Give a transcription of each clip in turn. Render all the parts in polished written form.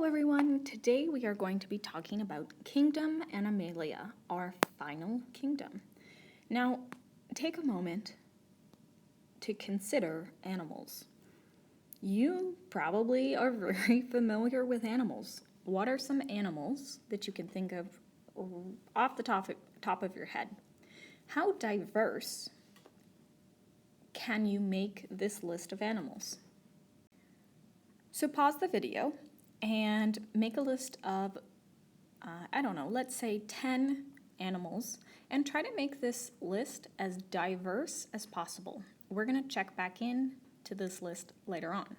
Hello everyone! Today we are going to be talking about Kingdom Animalia, our final kingdom. Now, take a moment to consider animals. You probably are very familiar with animals. What are some animals that you can think of off the top of your head? How diverse can you make this list of animals? So pause the video and make a list of, let's say 10 animals, and try to make this list as diverse as possible. We're going to check back in to this list later on.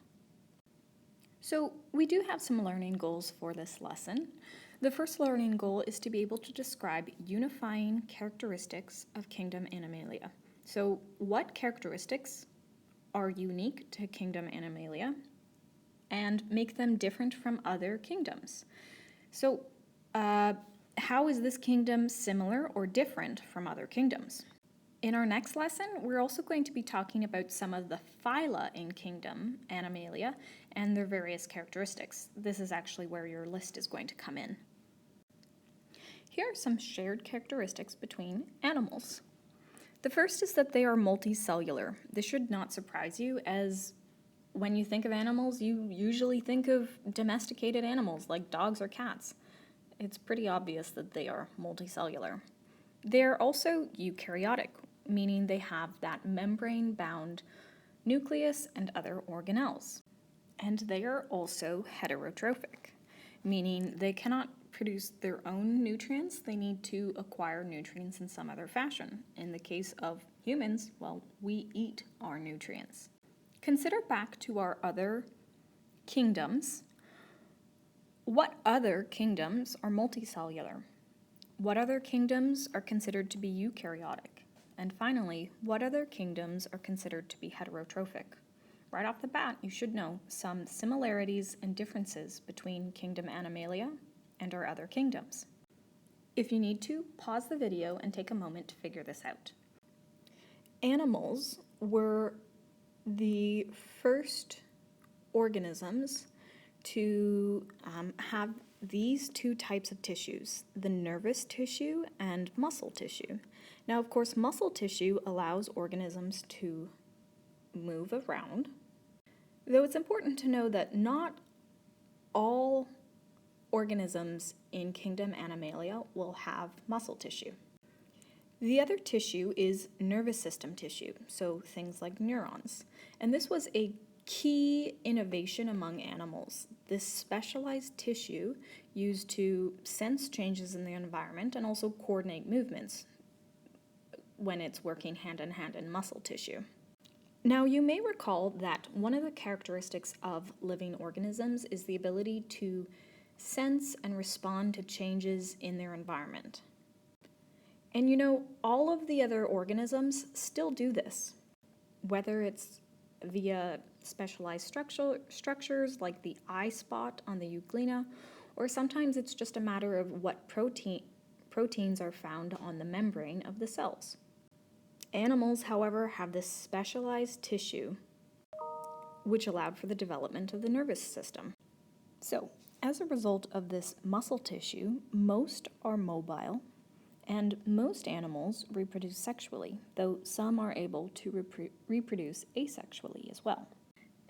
So we do have some learning goals for this lesson. The first learning goal is to be able to describe unifying characteristics of Kingdom Animalia. So what characteristics are unique to Kingdom Animalia and make them different from other kingdoms? So how is this kingdom similar or different from other kingdoms? In our next lesson, we're also going to be talking about some of the phyla in Kingdom Animalia and their various characteristics. This is actually where your list is going to come in. Here are some shared characteristics between animals. The first is that they are multicellular. This should not surprise you, as when you think of animals, you usually think of domesticated animals like dogs or cats. It's pretty obvious that they are multicellular. They're also eukaryotic, meaning they have that membrane-bound nucleus and other organelles. And they are also heterotrophic, meaning they cannot produce their own nutrients. They need to acquire nutrients in some other fashion. In the case of humans, well, we eat our nutrients. Consider back to our other kingdoms. What other kingdoms are multicellular? What other kingdoms are considered to be eukaryotic? And finally, what other kingdoms are considered to be heterotrophic? Right off the bat, you should know some similarities and differences between Kingdom Animalia and our other kingdoms. If you need to, pause the video and take a moment to figure this out. Animals were the first organisms to have these two types of tissues, the nervous tissue and muscle tissue. Now, of course, muscle tissue allows organisms to move around, though it's important to know that not all organisms in Kingdom Animalia will have muscle tissue. The other tissue is nervous system tissue, so things like neurons. And this was a key innovation among animals. This specialized tissue used to sense changes in the environment and also coordinate movements when it's working hand in hand in muscle tissue. Now, you may recall that one of the characteristics of living organisms is the ability to sense and respond to changes in their environment. And you know, all of the other organisms still do this, whether it's via specialized structures like the eye spot on the euglena, or sometimes it's just a matter of what proteins are found on the membrane of the cells. Animals, however, have this specialized tissue which allowed for the development of the nervous system. So, as a result of this muscle tissue, most are mobile, and most animals reproduce sexually, though some are able to reproduce asexually as well.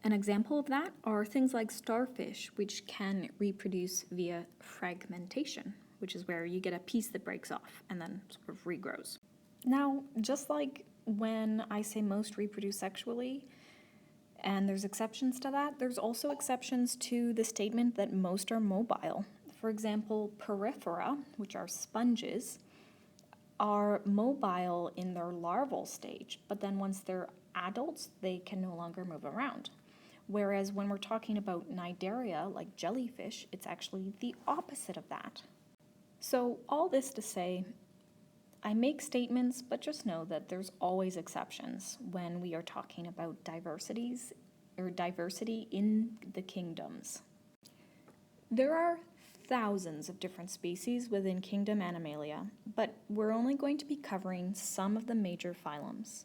An example of that are things like starfish, which can reproduce via fragmentation, which is where you get a piece that breaks off and then sort of regrows. Now, just like when I say most reproduce sexually, and there's exceptions to that, there's also exceptions to the statement that most are mobile. For example, porifera, which are sponges, are mobile in their larval stage, but then once they're adults, they can no longer move around. Whereas when we're talking about cnidaria, like jellyfish, it's actually the opposite of that. So all this to say, I make statements, but just know that there's always exceptions when we are talking about diversity in the kingdoms. There are thousands of different species within Kingdom Animalia, but we're only going to be covering some of the major phylums.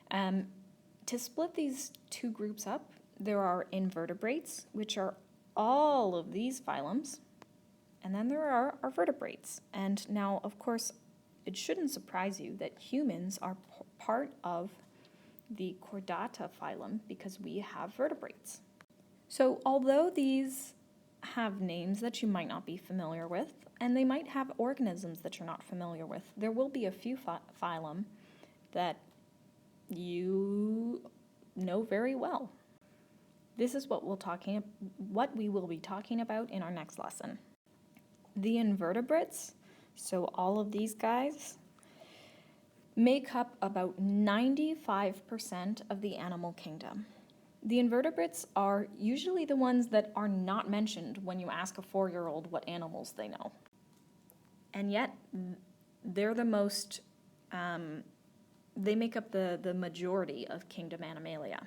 To split these two groups up, there are invertebrates, which are all of these phylums, and then there are our vertebrates. And now, of course, it shouldn't surprise you that humans are part of the Chordata phylum because we have vertebrates. So although these have names that you might not be familiar with, and they might have organisms that you're not familiar with, there will be a few phylum that you know very well. This is what we will be talking about in our next lesson. The invertebrates, so all of these guys, make up about 95% of the animal kingdom. The invertebrates are usually the ones that are not mentioned when you ask a 4-year-old what animals they know. And yet, they're the most, they make up the majority of kingdom Animalia.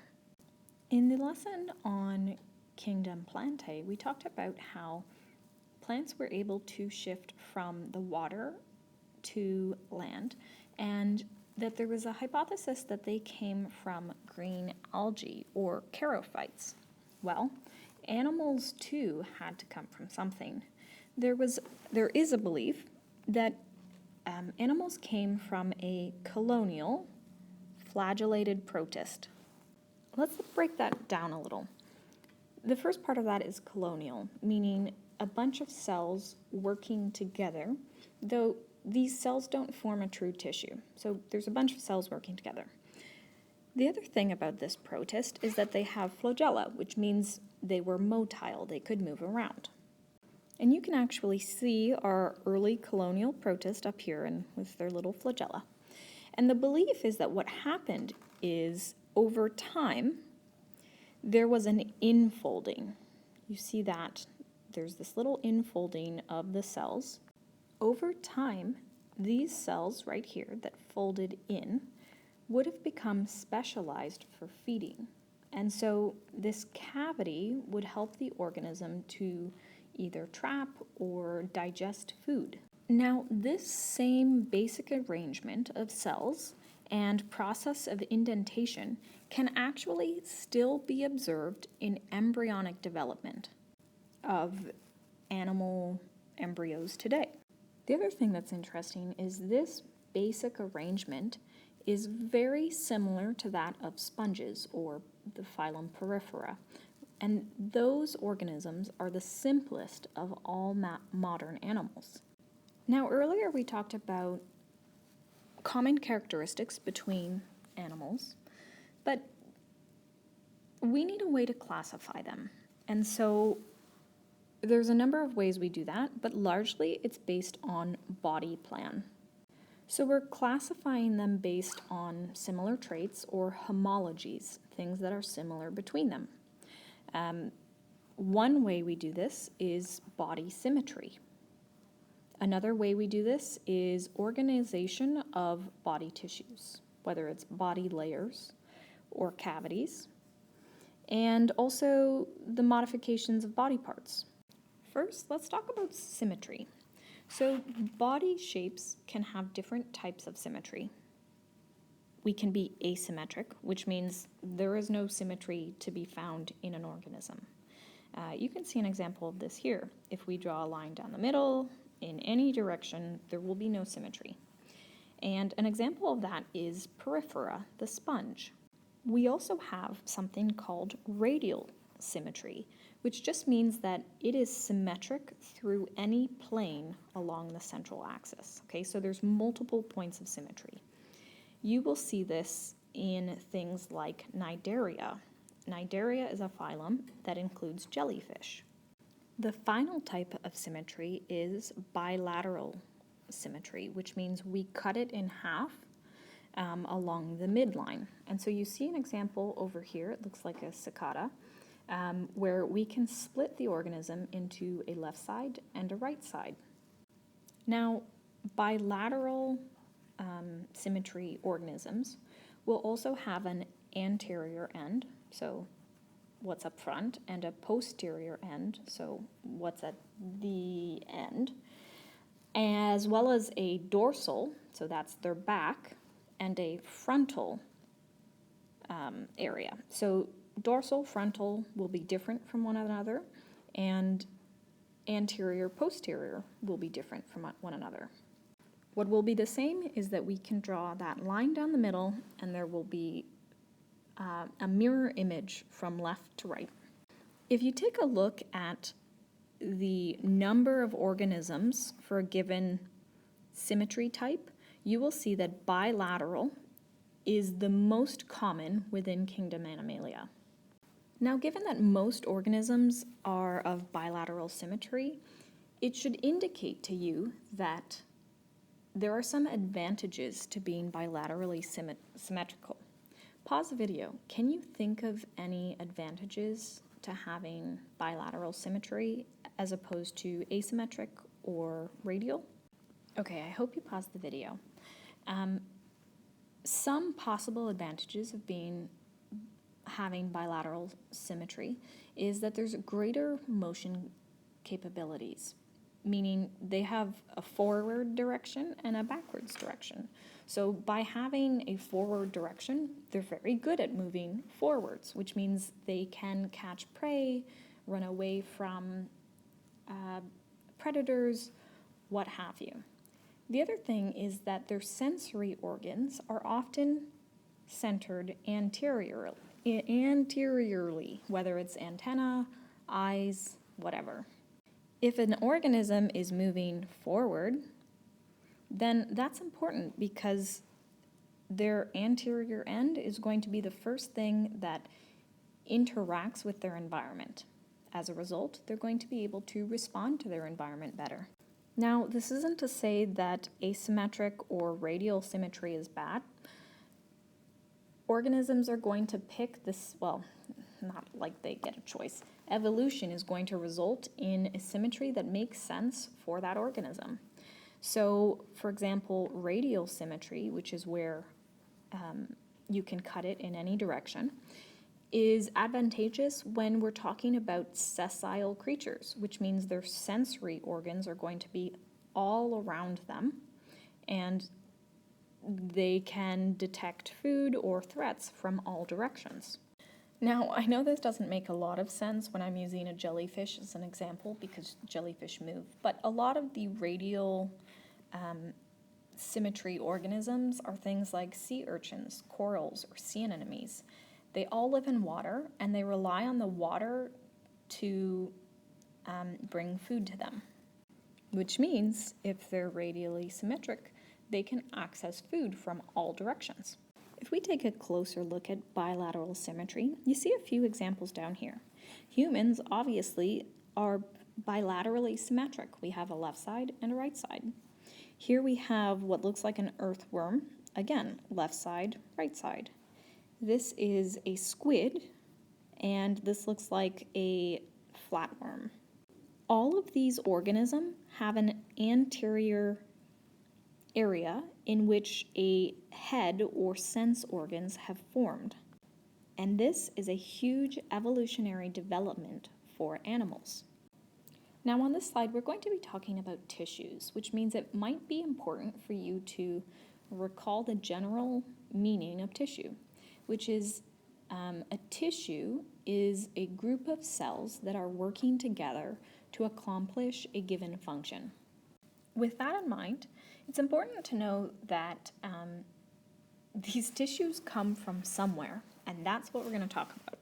In the lesson on kingdom Plantae, we talked about how plants were able to shift from the water to land, and that there was a hypothesis that they came from green algae or charophytes. Well, animals too had to come from something. There is a belief that animals came from a colonial flagellated protist. Let's break that down a little. The first part of that is colonial, meaning a bunch of cells working together, though these cells don't form a true tissue. So there's a bunch of cells working together. The other thing about this protist is that they have flagella, which means they were motile, they could move around. And you can actually see our early colonial protist up here and with their little flagella. And the belief is that what happened is over time, there was an infolding. You see that there's this little infolding of the cells. Over time, these cells right here that folded in would have become specialized for feeding. And so this cavity would help the organism to either trap or digest food. Now, this same basic arrangement of cells and process of indentation can actually still be observed in embryonic development of animal embryos today. The other thing that's interesting is this basic arrangement is very similar to that of sponges or the phylum Porifera, and those organisms are the simplest of all modern animals. Now, earlier we talked about common characteristics between animals, but we need a way to classify them. And so there's a number of ways we do that, but largely it's based on body plan. So we're classifying them based on similar traits or homologies, things that are similar between them. One way we do this is body symmetry. Another way we do this is organization of body tissues, whether it's body layers or cavities, and also the modifications of body parts. First, let's talk about symmetry. So body shapes can have different types of symmetry. We can be asymmetric, which means there is no symmetry to be found in an organism. You can see an example of this here. If we draw a line down the middle, in any direction, there will be no symmetry. And an example of that is Porifera, the sponge. We also have something called radial symmetry, which just means that it is symmetric through any plane along the central axis. Okay, so there's multiple points of symmetry. You will see this in things like Cnidaria. Cnidaria is a phylum that includes jellyfish. The final type of symmetry is bilateral symmetry, which means we cut it in half along the midline. And so you see an example over here, it looks like a cicada, where we can split the organism into a left side and a right side. Now, bilateral symmetry organisms will also have an anterior end, so what's up front, and a posterior end, so what's at the end, as well as a dorsal, so that's their back, and a frontal area. So dorsal, frontal will be different from one another, and anterior, posterior will be different from one another. What will be the same is that we can draw that line down the middle, and there will be a mirror image from left to right. If you take a look at the number of organisms for a given symmetry type, you will see that bilateral is the most common within kingdom Animalia. Now, given that most organisms are of bilateral symmetry, it should indicate to you that there are some advantages to being bilaterally symmetrical. Pause the video. Can you think of any advantages to having bilateral symmetry as opposed to asymmetric or radial? Okay, I hope you paused the video. Some possible advantages of having bilateral symmetry is that there's greater motion capabilities, meaning they have a forward direction and a backwards direction. So by having a forward direction, they're very good at moving forwards, which means they can catch prey, run away from predators, what have you. The other thing is that their sensory organs are often centered anteriorly, whether it's antenna, eyes, whatever. If an organism is moving forward, then that's important because their anterior end is going to be the first thing that interacts with their environment. As a result, they're going to be able to respond to their environment better. Now, this isn't to say that asymmetric or radial symmetry is bad. Organisms are going to pick this, well, not like they get a choice. Evolution is going to result in a symmetry that makes sense for that organism. So, for example, radial symmetry, which is where you can cut it in any direction, is advantageous when we're talking about sessile creatures, which means their sensory organs are going to be all around them, and they can detect food or threats from all directions. Now, I know this doesn't make a lot of sense when I'm using a jellyfish as an example because jellyfish move, but a lot of the radial symmetry organisms are things like sea urchins, corals, or sea anemones. They all live in water, and they rely on the water to bring food to them, which means if they're radially symmetric, they can access food from all directions. If we take a closer look at bilateral symmetry, you see a few examples down here. Humans obviously are bilaterally symmetric. We have a left side and a right side. Here we have what looks like an earthworm. Again, left side, right side. This is a squid, and this looks like a flatworm. All of these organisms have an anterior area in which a head or sense organs have formed. And this is a huge evolutionary development for animals. Now on this slide, we're going to be talking about tissues, which means it might be important for you to recall the general meaning of tissue, which is a tissue is a group of cells that are working together to accomplish a given function. With that in mind, it's important to know that these tissues come from somewhere, and that's what we're going to talk about.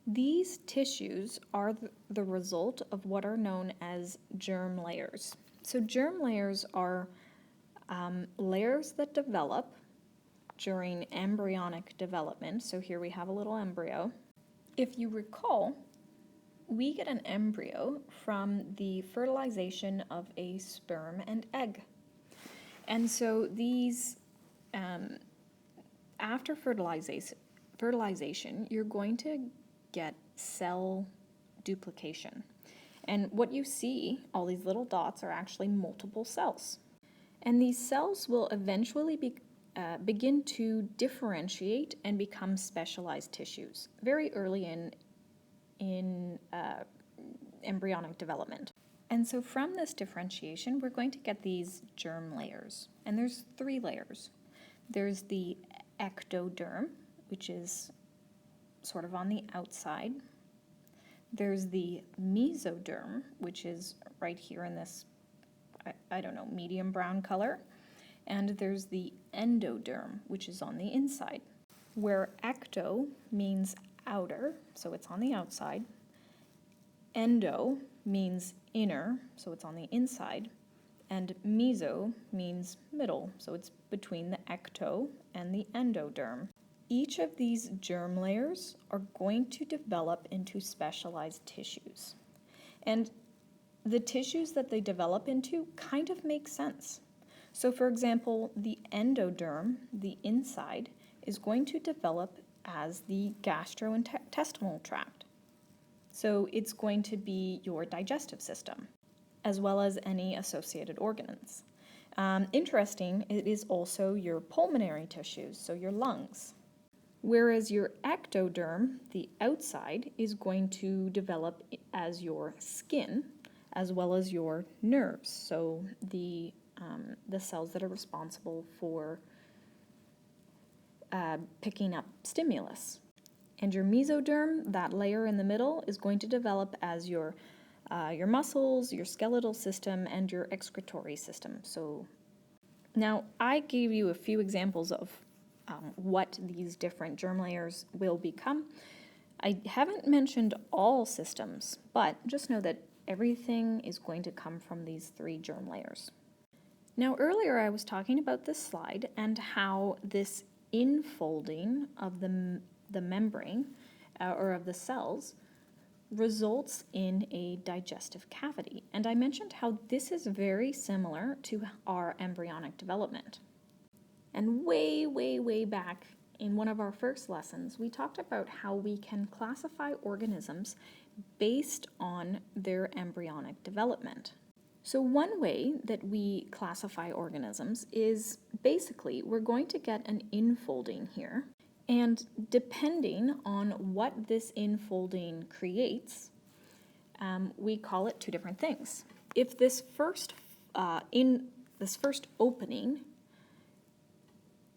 These tissues are the result of what are known as germ layers. So germ layers are layers that develop during embryonic development. So here we have a little embryo. If you recall, we get an embryo from the fertilization of a sperm and egg. And so these, after fertilization, you're going to get cell duplication. And what you see, all these little dots, are actually multiple cells. And these cells will eventually begin to differentiate and become specialized tissues very early in embryonic development. And so from this differentiation, we're going to get these germ layers. And there's 3 layers. There's the ectoderm, which is sort of on the outside. There's the mesoderm, which is right here in this, I don't know, medium brown color. And there's the endoderm, which is on the inside, where ecto means outer, so it's on the outside. Endo means inner, so it's on the inside. And meso means middle, so it's between the ecto and the endoderm. Each of these germ layers are going to develop into specialized tissues. And the tissues that they develop into kind of make sense. So for example, the endoderm, the inside, is going to develop as the gastrointestinal tract. So it's going to be your digestive system, as well as any associated organs. Interesting, it is also your pulmonary tissues, so your lungs. Whereas your ectoderm, the outside, is going to develop as your skin, as well as your nerves, so the cells that are responsible for picking up stimulus. And your mesoderm, that layer in the middle, is going to develop as your muscles, your skeletal system, and your excretory system. So now I gave you a few examples of what these different germ layers will become. I haven't mentioned all systems, but just know that everything is going to come from these 3 germ layers. Now earlier I was talking about this slide and how this infolding of the membrane or of the cells results in a digestive cavity. And I mentioned how this is very similar to our embryonic development. And way back in one of our first lessons, we talked about how we can classify organisms based on their embryonic development. So one way that we classify organisms is basically we're going to get an infolding here, and depending on what this infolding creates, we call it 2 different things. If this first opening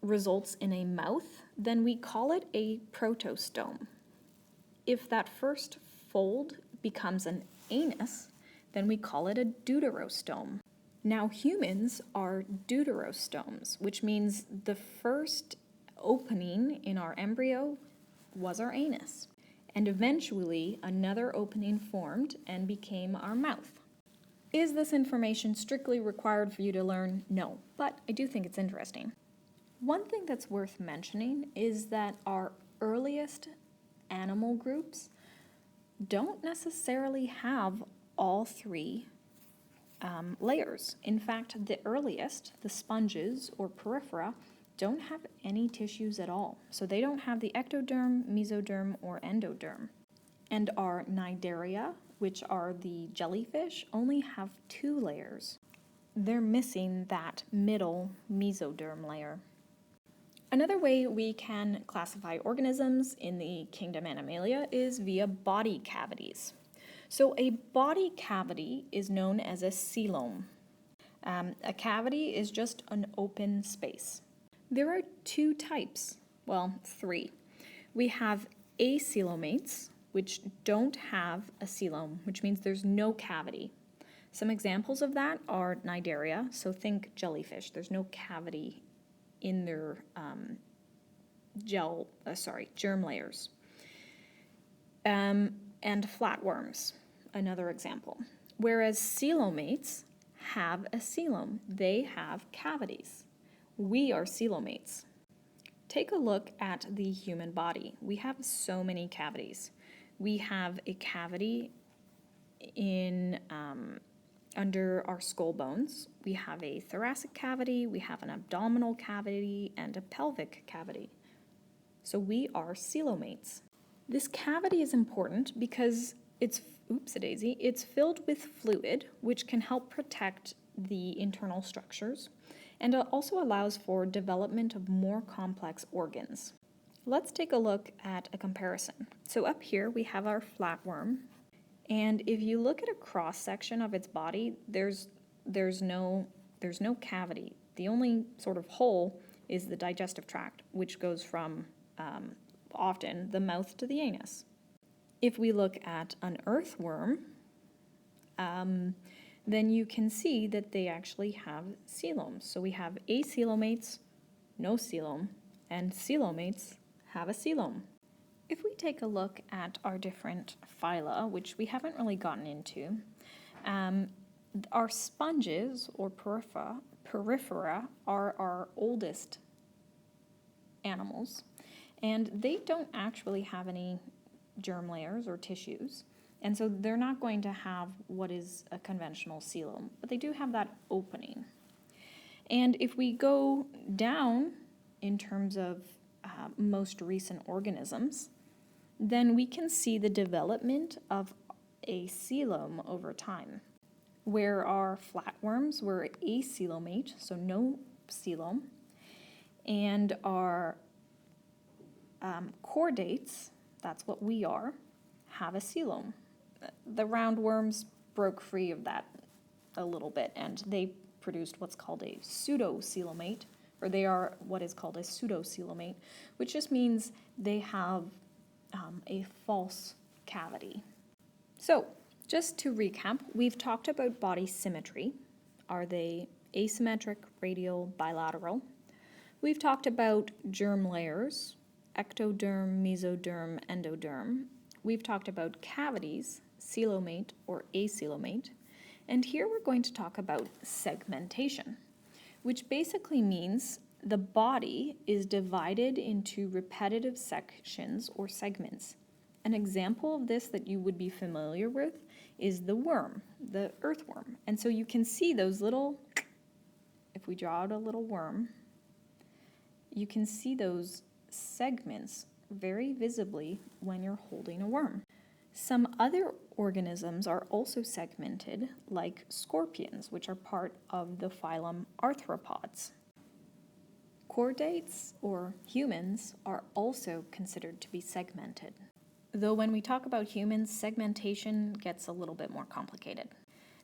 results in a mouth, then we call it a protostome. If that first fold becomes an anus, then we call it a deuterostome. Now humans are deuterostomes, which means the first opening in our embryo was our anus. And eventually another opening formed and became our mouth. Is this information strictly required for you to learn? No, but I do think it's interesting. One thing that's worth mentioning is that our earliest animal groups don't necessarily have all 3 layers. In fact, the earliest, the sponges or porifera, don't have any tissues at all. So they don't have the ectoderm, mesoderm, or endoderm. And our cnidaria, which are the jellyfish, only have 2 layers. They're missing that middle mesoderm layer. Another way we can classify organisms in the kingdom Animalia is via body cavities. So a body cavity is known as a coelom. A cavity is just an open space. There are 2 types, well, 3. We have acoelomates, which don't have a coelom, which means there's no cavity. Some examples of that are cnidaria, so think jellyfish. There's no cavity in their germ layers. And flatworms, another example. Whereas coelomates have a coelom. They have cavities. We are coelomates. Take a look at the human body. We have so many cavities. We have a cavity in under our skull bones. We have a thoracic cavity, we have an abdominal cavity, and a pelvic cavity. So we are coelomates. This cavity is important because it's filled with fluid, which can help protect the internal structures, and it also allows for development of more complex organs. Let's take a look at a comparison. So up here we have our flatworm, and if you look at a cross section of its body, there's no cavity. The only sort of hole is the digestive tract, which goes from often the mouth to the anus. If we look at an earthworm, then you can see that they actually have coeloms. So we have acoelomates, no coelom, and coelomates have a coelom. If we take a look at our different phyla, which we haven't really gotten into, our sponges or porifera are our oldest animals, and they don't actually have any germ layers or tissues, and so they're not going to have what is a conventional coelom, but they do have that opening. And if we go down in terms of most recent organisms, then we can see the development of a coelom over time, where our flatworms were acoelomate, so no coelom, and our chordates, that's what we are, have a coelom. The roundworms broke free of that a little bit, and they produced what's called a pseudocoelomate, or they are what is called a pseudocoelomate, which just means they have a false cavity. So, just to recap, we've talked about body symmetry. Are they asymmetric, radial, bilateral? We've talked about germ layers, ectoderm, mesoderm, endoderm. We've talked about cavities, coelomate or acoelomate. And here we're going to talk about segmentation, which basically means the body is divided into repetitive sections or segments. An example of this that you would be familiar with is the worm, the earthworm. And so you can see those little, if we draw out a little worm, you can see those segments very visibly when you're holding a worm. Some other organisms are also segmented, like scorpions, which are part of the phylum Arthropods. Chordates, or humans, are also considered to be segmented. Though when we talk about humans, segmentation gets a little bit more complicated.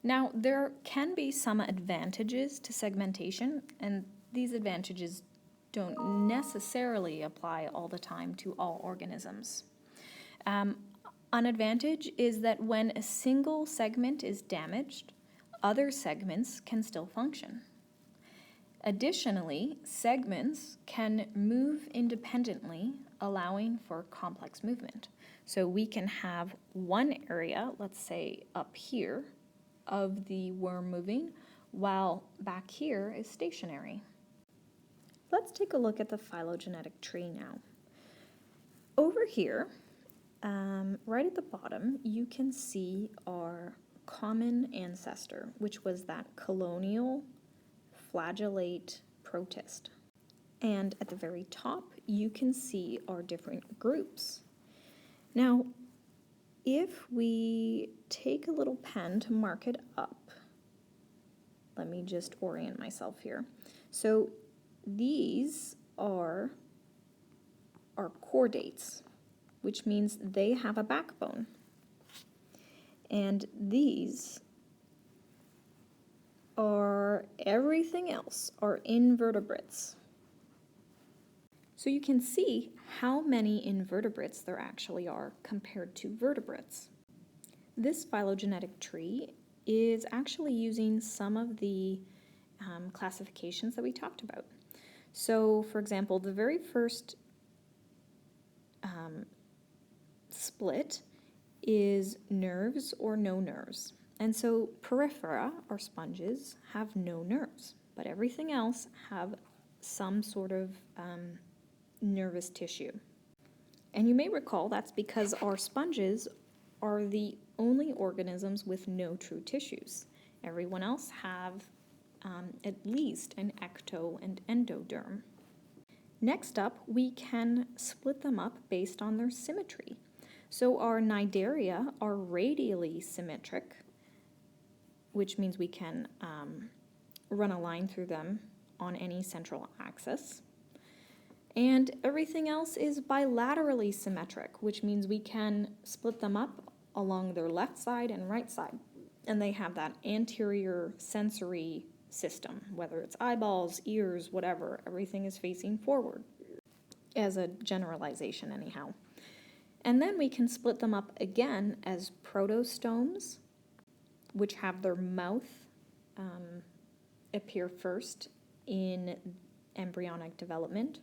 Now, there can be some advantages to segmentation, and these advantages don't necessarily apply all the time to all organisms. An advantage is that when a single segment is damaged, other segments can still function. Additionally, segments can move independently, allowing for complex movement. So we can have one area, let's say up here, of the worm moving, while back here is stationary. Let's take a look at the phylogenetic tree now. Over here, right at the bottom, you can see our common ancestor, which was that colonial flagellate protist. And at the very top, you can see our different groups. Now, if we take a little pen to mark it up, let me just orient myself here. So these are our chordates, which means they have a backbone. And these are everything else, are invertebrates. So you can see how many invertebrates there actually are compared to vertebrates. This phylogenetic tree is actually using some of the classifications that we talked about. So, for example, the very first split is nerves or no nerves. And so porifera, or sponges, have no nerves, but everything else have some sort of nervous tissue. And you may recall that's because our sponges are the only organisms with no true tissues. Everyone else have at least an ecto and endoderm. Next up, we can split them up based on their symmetry. So our cnidaria are radially symmetric, which means we can run a line through them on any central axis. And everything else is bilaterally symmetric, which means we can split them up along their left side and right side. And they have that anterior sensory system, whether it's eyeballs, ears, whatever, everything is facing forward, as a generalization anyhow. And then we can split them up again as protostomes, which have their mouth appear first in embryonic development,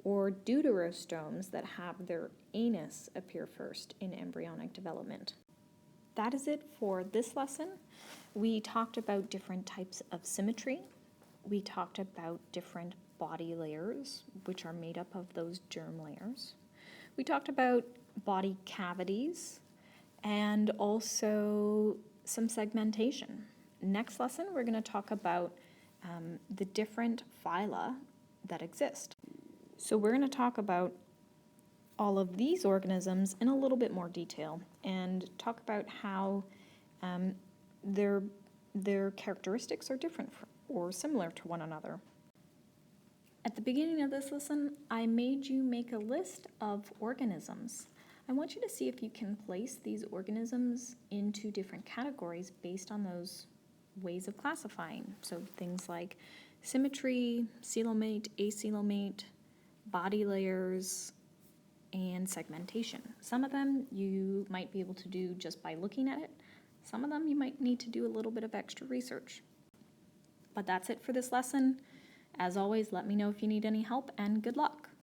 or deuterostomes that have their anus appear first in embryonic development. That is it for this lesson. We talked about different types of symmetry. We talked about different body layers, which are made up of those germ layers. We talked about body cavities and also some segmentation. Next lesson, we're going to talk about the different phyla that exist. So we're going to talk about all of these organisms in a little bit more detail and talk about how their characteristics are different or similar to one another. At the beginning of this lesson, I made you make a list of organisms. I want you to see if you can place these organisms into different categories based on those ways of classifying. So things like symmetry, coelomate, acoelomate, body layers, and segmentation. Some of them you might be able to do just by looking at it. Some of them you might need to do a little bit of extra research. But that's it for this lesson. As always, let me know if you need any help, and good luck.